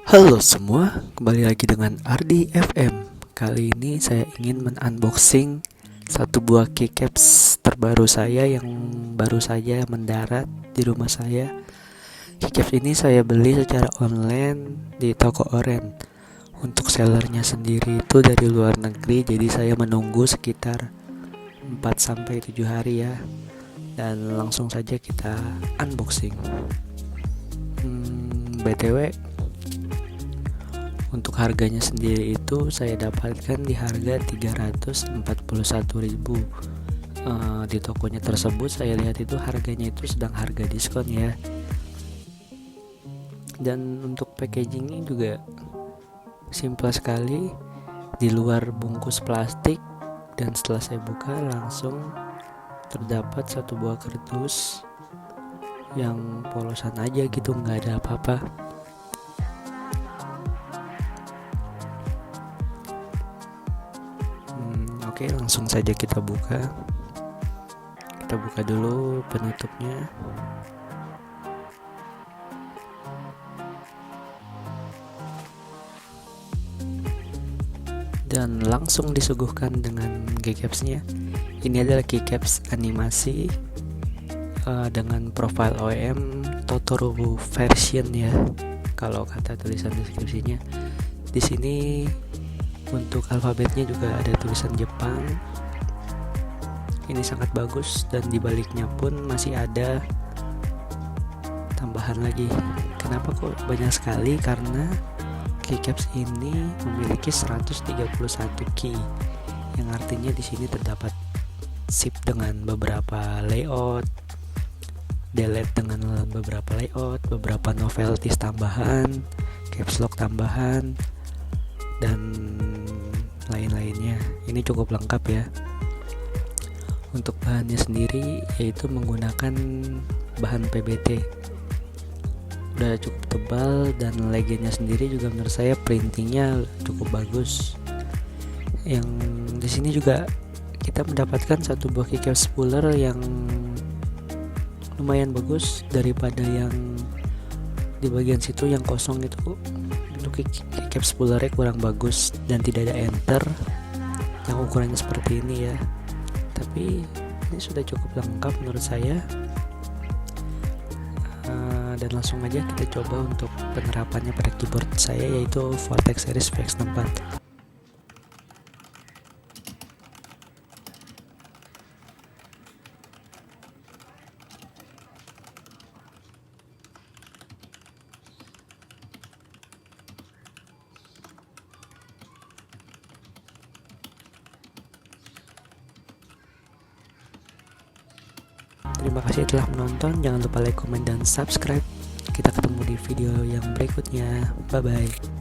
Halo semua, kembali lagi dengan Ardi FM. Kali ini saya ingin men-unboxing satu buah keycaps terbaru saya yang baru saja mendarat di rumah saya. Keycaps ini saya beli secara online di toko Oren. Untuk sellernya sendiri itu dari luar negeri, jadi saya menunggu sekitar 4-7 hari ya. Dan langsung saja kita unboxing. BTW, untuk harganya sendiri itu saya dapatkan di harga 341.000. Di tokonya tersebut saya lihat itu harganya itu sedang harga diskon ya. Dan untuk packagingnya juga simple sekali, di luar bungkus plastik, dan setelah saya buka langsung terdapat satu buah kardus yang polosan aja gitu, nggak ada apa-apa. Oke, langsung saja kita buka. Kita buka dulu penutupnya. Dan langsung disuguhkan dengan keycapsnya. Ini adalah keycaps animasi dengan profile OEM Totoro version ya, kalau kata tulisan deskripsinya. Di sini untuk alfabetnya juga ada tulisan Jepang. Ini sangat bagus, dan di baliknya pun masih ada tambahan lagi. Kenapa kok banyak sekali? Karena keycaps ini memiliki 131 key, yang artinya di sini terdapat zip dengan beberapa layout, delete dengan beberapa layout, beberapa novelties tambahan, caps lock tambahan, dan lain-lainnya. Ini cukup lengkap ya. Untuk bahannya sendiri yaitu menggunakan bahan PBT, udah cukup tebal, dan legendnya sendiri juga menurut saya printingnya cukup bagus. Yang di sini juga kita mendapatkan satu buah keycaps spooler yang lumayan bagus daripada yang di bagian situ yang kosong itu. Untuk keycaps spoolernya kurang bagus dan tidak ada enter yang ukurannya seperti ini ya. Tapi ini sudah cukup lengkap menurut saya. Dan langsung aja kita coba untuk penerapannya pada keyboard saya, yaitu Vortex Series VX64. Terima kasih telah menonton. Jangan lupa like, comment, dan subscribe. Kita ketemu di video yang berikutnya. Bye bye.